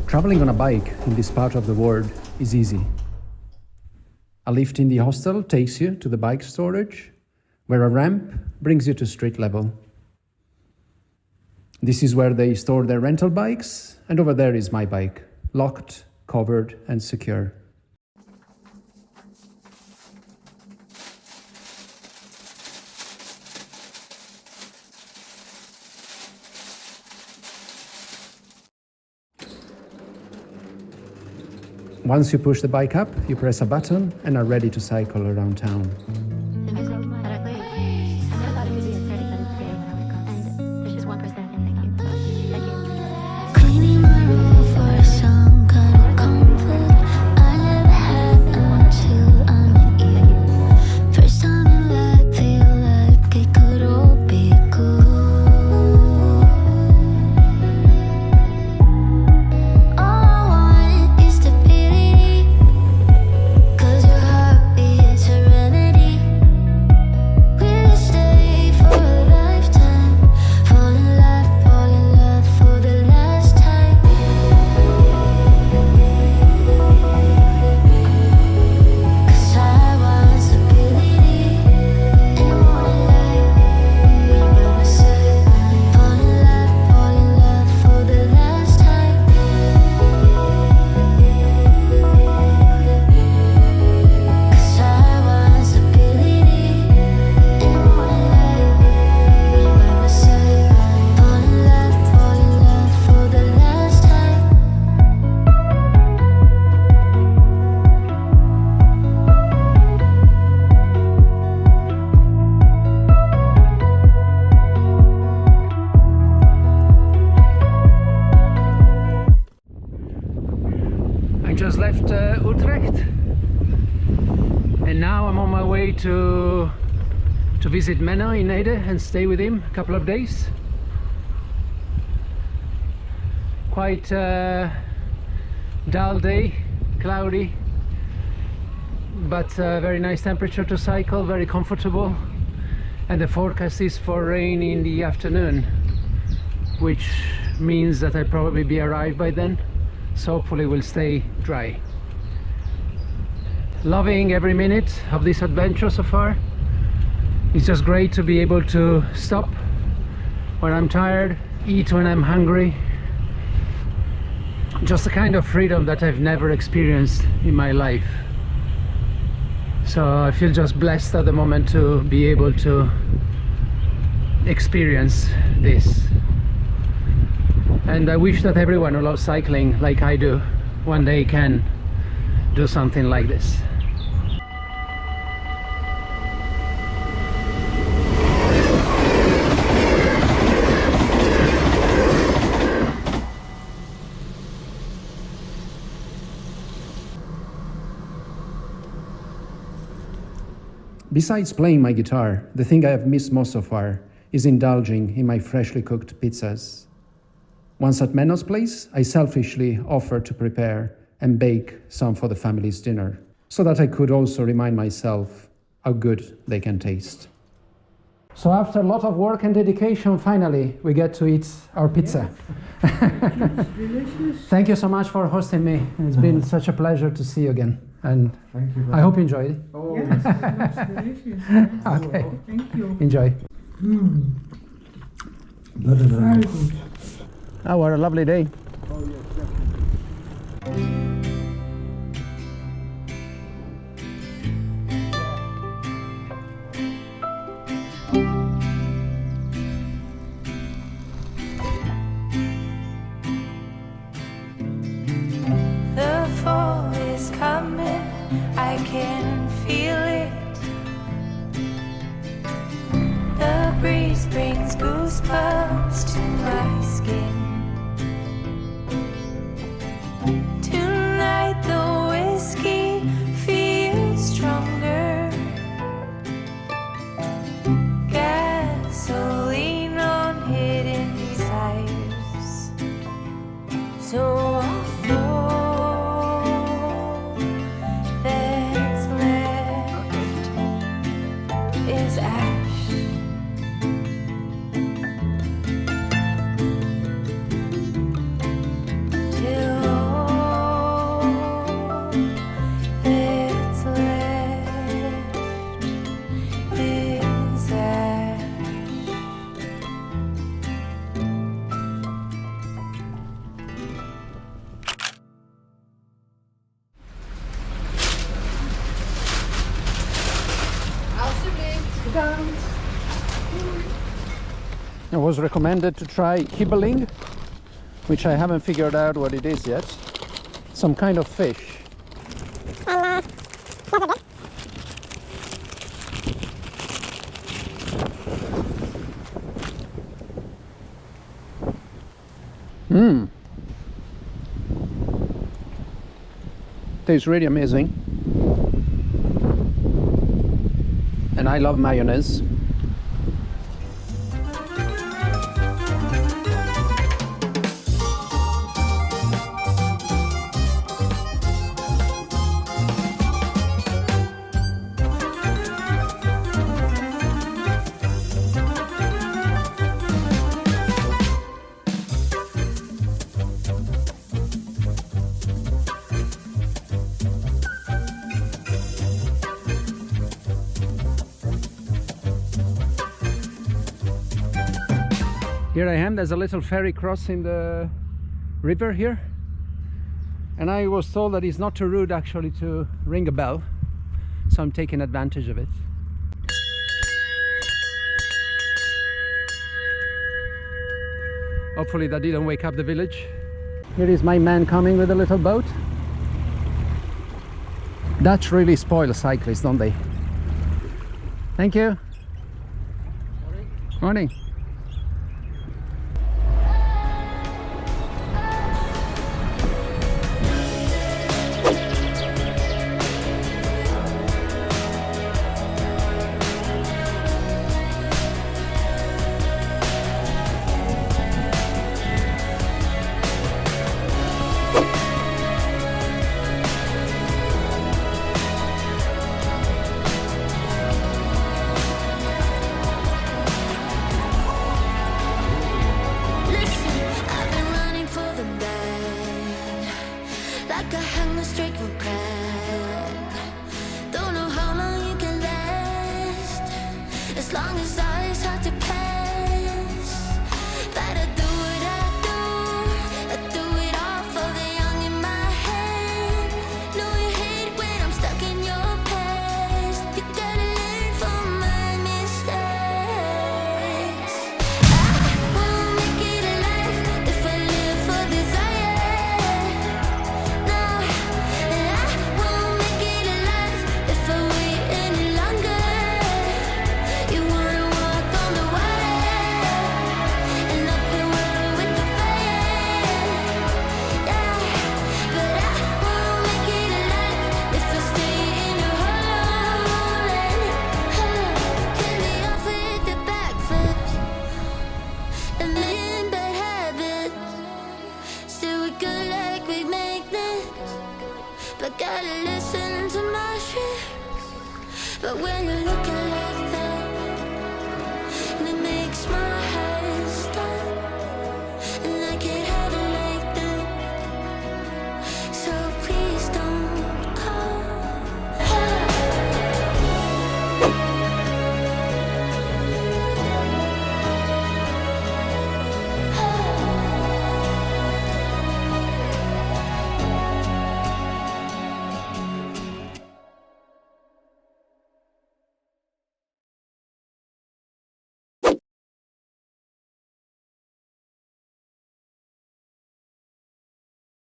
Traveling on a bike in this part of the world is easy. A lift in the hostel takes you to the bike storage, where a ramp brings you to street level. This is where they store their rental bikes, and over there is my bike, locked, covered, and secure. Once you push the bike up, you press a button and are ready to cycle around town. Just left Utrecht, and now I'm on my way to visit Menno in Ede and stay with him a couple of days. Quite dull day, cloudy, but very nice temperature to cycle, very comfortable, and the forecast is for rain in the afternoon, which means that I'll probably be arrived by then. So hopefully we'll stay dry. Loving every minute of this adventure so far. It's just great to be able to stop when I'm tired, eat when I'm hungry. Just a kind of freedom that I've never experienced in my life. So I feel just blessed at the moment to be able to experience this. And I wish that everyone who loves cycling like I do one day can do something like this. Besides playing my guitar, the thing I have missed most so far is indulging in my freshly cooked pizzas. Once at Menno's place, I selfishly offered to prepare and bake some for the family's dinner, so that I could also remind myself how good they can taste. So after a lot of work and dedication, finally we get to eat our pizza. Yes. Delicious. Thank you so much for hosting me. It's been such a pleasure to see you again, and thank you. I hope you enjoyed it. Oh, yes, it's delicious. Okay. Thank you. Enjoy. Very good. Oh, what a lovely day. Oh, yes, definitely. The fall is coming, I can feel it. The breeze brings goosebumps to my skin. Tonight the whiskey feels stronger. Gasoline on hidden desires. So I'll fall sounds. I was recommended to try kibbeling, which I haven't figured out what it is yet. Some kind of fish. Tastes really amazing. And I love mayonnaise. Here I am, there's a little ferry crossing the river here, and I was told that it's not too rude actually to ring a bell, so I'm taking advantage of it. Hopefully that didn't wake up the village. Here is my man coming with a little boat. Dutch really spoil cyclists, don't they? Thank you. Morning. Morning. Like a hunger strike for crack. Don't know how long you can last, as long as it's hard to pass. But I do what I do it all for the young in my head. Know you hate when I'm stuck in your past. You gotta learn from my mistakes. I won't make it alive if I live for desire. But gotta listen to my shit. But when you're looking like